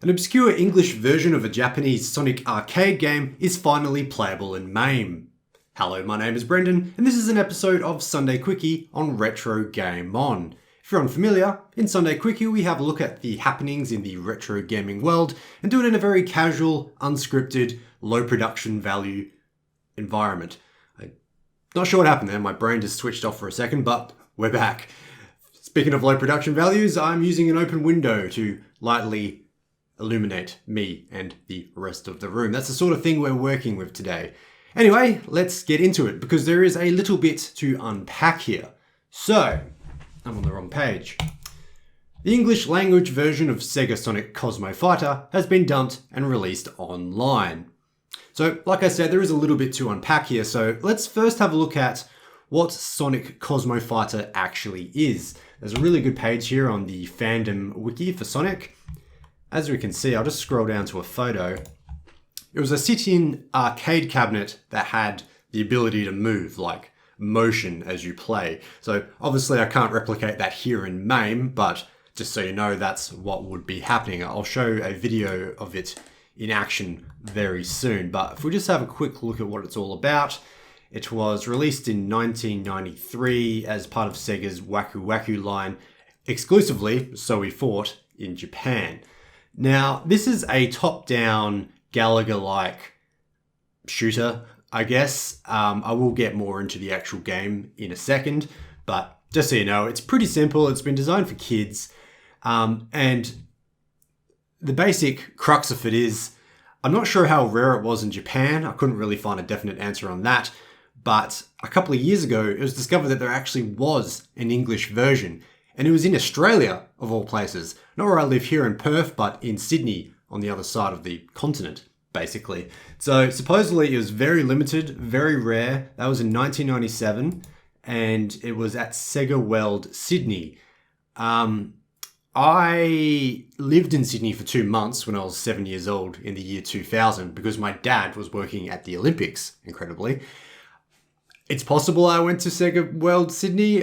An obscure English version of a Japanese Sonic arcade game is finally playable in MAME. Hello, my name is Brendan, and this is an episode of Sunday Quickie on Retro Game On. If you're unfamiliar, in Sunday Quickie we have a look at the happenings in the retro gaming world and do it in a very casual, unscripted, low production value environment. I'm not sure what happened there, my brain just switched off for a second, but we're back. Speaking of low production values, I'm using an open window to lightly illuminate me and the rest of the room. That's the sort of thing we're working with today. Anyway, let's get into it because there is a little bit to unpack here. So, I'm on the wrong page. The English language version of SegaSonic Cosmo Fighter has been dumped and released online. So, like I said, there is a little bit to unpack here, so let's first have a look at what Sonic Cosmo Fighter actually is. There's a really good page here on the fandom wiki for Sonic. As we can see, I'll just scroll down to a photo. It was a sit-in arcade cabinet that had the ability to move, like motion as you play. So obviously I can't replicate that here in MAME, but just so you know, that's what would be happening. I'll show a video of it in action very soon. But if we just have a quick look at what it's all about, it was released in 1993 as part of Sega's Waku Waku line, exclusively, so we thought, in Japan. Now, this is a top-down Galaga-like shooter, I guess. I will get more into the actual game in a second, but just so you know, it's pretty simple. It's been designed for kids, and the basic crux of it is, I'm not sure how rare it was in Japan. I couldn't really find a definite answer on that, but a couple of years ago, it was discovered that there actually was an English version, and it was in Australia, of all places. Not where I live here in Perth, but in Sydney, on the other side of the continent, basically. So supposedly it was very limited, very rare. That was in 1997, and it was at Sega World, Sydney. I lived in Sydney for 2 months when I was 7 years old in the year 2000 because my dad was working at the Olympics, incredibly. It's possible I went to Sega World, Sydney.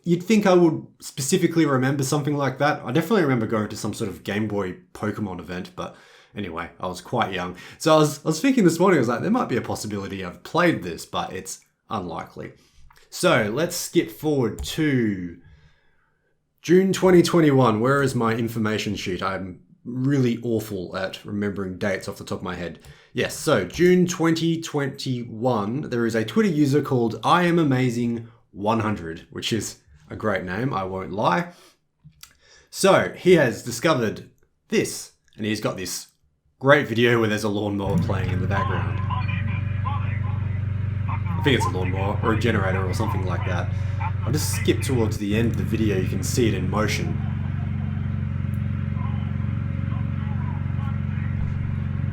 You'd think I would specifically remember something like that. I definitely remember going to some sort of Game Boy Pokemon event, but anyway, I was quite young. So I was thinking this morning, I was like, there might be a possibility I've played this, but it's unlikely. So let's skip forward to June 2021. Where is my information sheet? I'm really awful at remembering dates off the top of my head. Yes, so June 2021, there is a Twitter user called I Am Amazing 100, which is a great name, I won't lie. So he has discovered this, and he's got this great video where there's a lawnmower playing in the background. I think it's a lawnmower or a generator or something like that. I'll just skip towards the end of the video, you can see it in motion.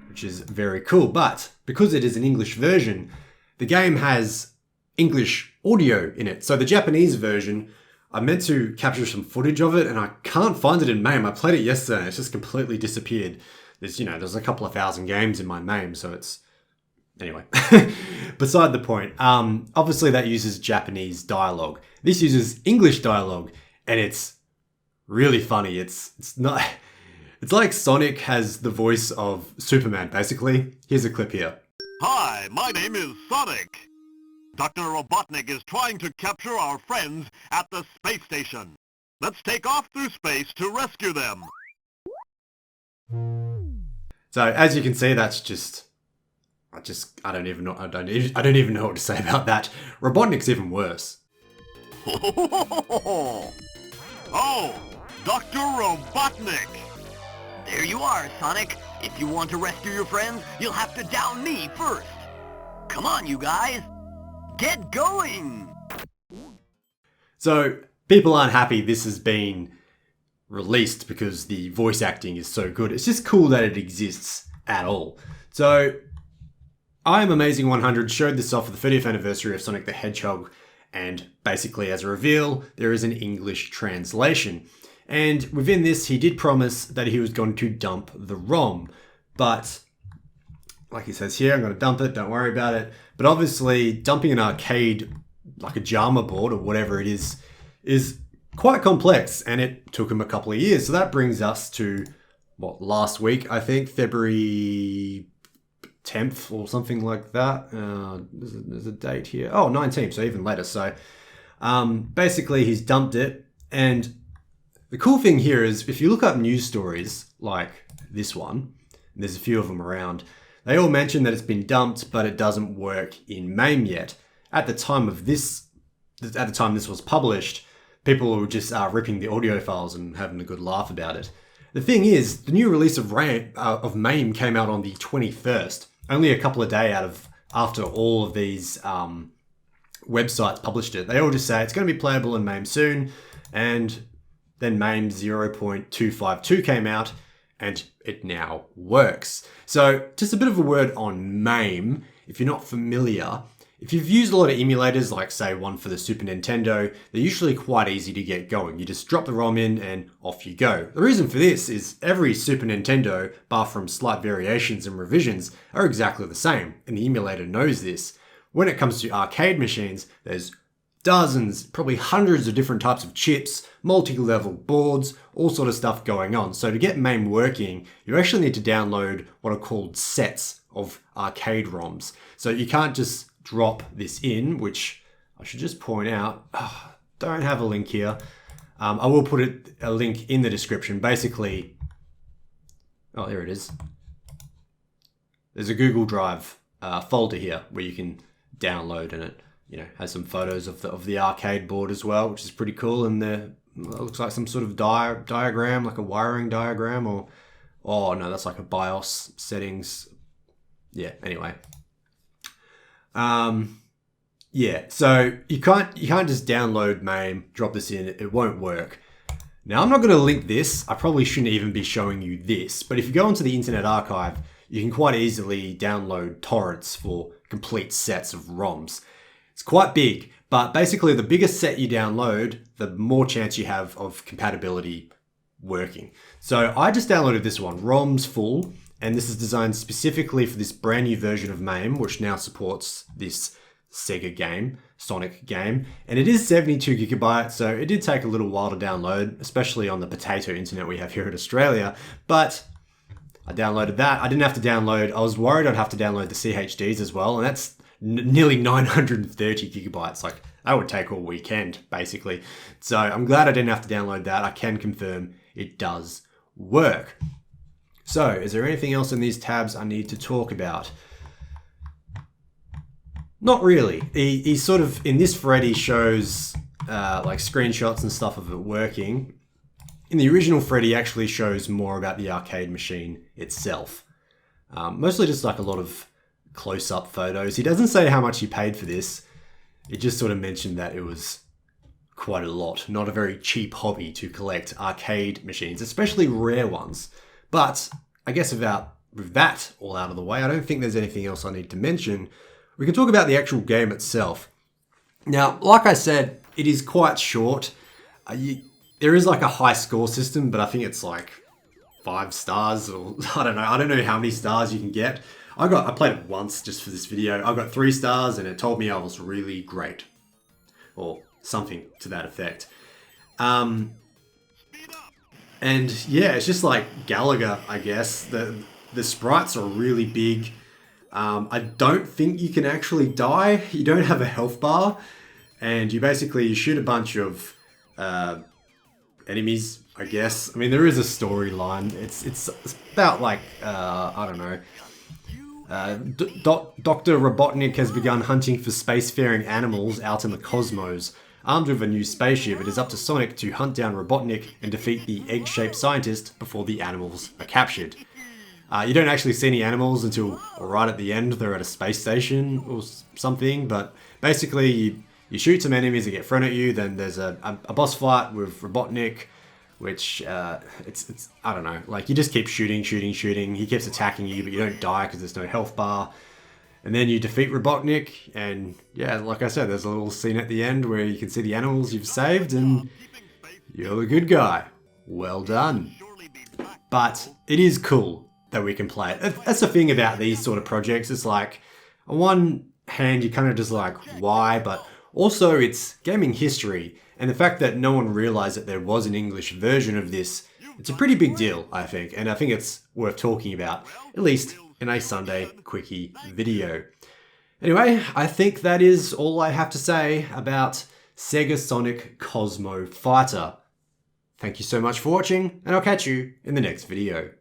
Which is very cool, but because it is an English version, the game has English audio in it. So the Japanese version, I meant to capture some footage of it and I can't find it in MAME. I played it yesterday and it's just completely disappeared. There's a couple of thousand games in my MAME, so it's... Anyway, beside the point. Obviously that uses Japanese dialogue. This uses English dialogue and it's really funny. It's not... It's like Sonic has the voice of Superman, basically. Here's a clip here. Hi, my name is Sonic. Dr. Robotnik is trying to capture our friends at the space station. Let's take off through space to rescue them. So as you can see, that's just... I don't even know what to say about that. Robotnik's even worse. Oh, Dr. Robotnik. There you are, Sonic. If you want to rescue your friends, you'll have to down me first. Come on, you guys. Get going! So, people aren't happy this has been released because the voice acting is so good. It's just cool that it exists at all. So, I Am Amazing 100 showed this off for the 30th anniversary of Sonic the Hedgehog, and basically as a reveal, there is an English translation. And within this, he did promise that he was going to dump the ROM, but like he says here, I'm going to dump it, don't worry about it. But obviously, dumping an arcade, like a JAMA board or whatever it is quite complex, and it took him a couple of years. So that brings us to last week, I think, February 10th or something like that. There's a date here. Oh, 19th, so even later. So basically he's dumped it. And the cool thing here is if you look up news stories like this one, and there's a few of them around, they all mention that it's been dumped, but it doesn't work in MAME yet. At the time this was published, people were just ripping the audio files and having a good laugh about it. The thing is, the new release of MAME came out on the 21st, only a couple of days after all of these websites published it. They all just say it's going to be playable in MAME soon, and then MAME 0.252 came out, and it now works. So just a bit of a word on MAME, if you're not familiar. If you've used a lot of emulators, like say one for the Super Nintendo, they're usually quite easy to get going. You just drop the ROM in and off you go. The reason for this is every Super Nintendo, bar from slight variations and revisions, are exactly the same, and the emulator knows this. When it comes to arcade machines, there's dozens, probably hundreds of different types of chips, multi-level boards, all sort of stuff going on. So to get MAME working, you actually need to download what are called sets of arcade ROMs. So you can't just drop this in, which I should just point out, don't have a link here. I will put a link in the description. Basically, oh, here it is. There's a Google Drive folder here where you can download, and it has some photos of the arcade board as well, which is pretty cool. And there looks like some sort of diagram, like a wiring diagram, or oh no, that's like a BIOS settings. Yeah, anyway. Yeah, so you can't just download MAME, drop this in, it won't work. Now, I'm not going to link this. I probably shouldn't even be showing you this, but if you go onto the Internet Archive, you can quite easily download torrents for complete sets of ROMs. It's quite big, but basically the bigger set you download, the more chance you have of compatibility working. So I just downloaded this one, ROMs Full, and this is designed specifically for this brand new version of MAME, which now supports this Sega game, Sonic game, and it is 72 gigabytes, so it did take a little while to download, especially on the potato internet we have here in Australia, but I downloaded that. I didn't have to download, I was worried I'd have to download the CHDs as well, and that's nearly 930 gigabytes, like that would take all weekend, basically. So I'm glad I didn't have to download that. I can confirm it does work. So, is there anything else in these tabs I need to talk about? Not really. He sort of, in this thread, he shows like screenshots and stuff of it working. In the original thread, he actually shows more about the arcade machine itself. Mostly just like a lot of close-up photos. He doesn't say how much he paid for this. It just sort of mentioned that it was quite a lot. Not a very cheap hobby to collect arcade machines, especially rare ones. But I guess with that all out of the way, I don't think there's anything else I need to mention. We can talk about the actual game itself. Now, like I said, it is quite short. There is like a high score system, but I think it's like 5 stars, or I don't know how many stars you can get. I played it once just for this video. I got 3 stars and it told me I was really great. Or something to that effect. And yeah, it's just like Galaga, I guess. The sprites are really big. I don't think you can actually die. You don't have a health bar. And you shoot a bunch of enemies, I guess. I mean, there is a storyline. It's about like, I don't know. Dr. Robotnik has begun hunting for spacefaring animals out in the cosmos. Armed with a new spaceship, it is up to Sonic to hunt down Robotnik and defeat the egg-shaped scientist before the animals are captured. You don't actually see any animals until right at the end. They're at a space station or something, but basically you shoot some enemies that get thrown at you, then there's a boss fight with Robotnik, which, it's I don't know, like you just keep shooting. He keeps attacking you, but you don't die because there's no health bar. And then you defeat Robotnik, and yeah, like I said, there's a little scene at the end where you can see the animals you've saved, and you're the good guy. Well done. But it is cool that we can play it. That's the thing about these sort of projects. It's like, on one hand, you kind of just like, why? But also, it's gaming history, and the fact that no one realized that there was an English version of this It's a pretty big deal, I think, and I think it's worth talking about, at least in a Sunday Quickie video. Anyway, I think that is all I have to say about SegaSonic Cosmo Fighter. Thank you so much for watching, and I'll catch you in the next video.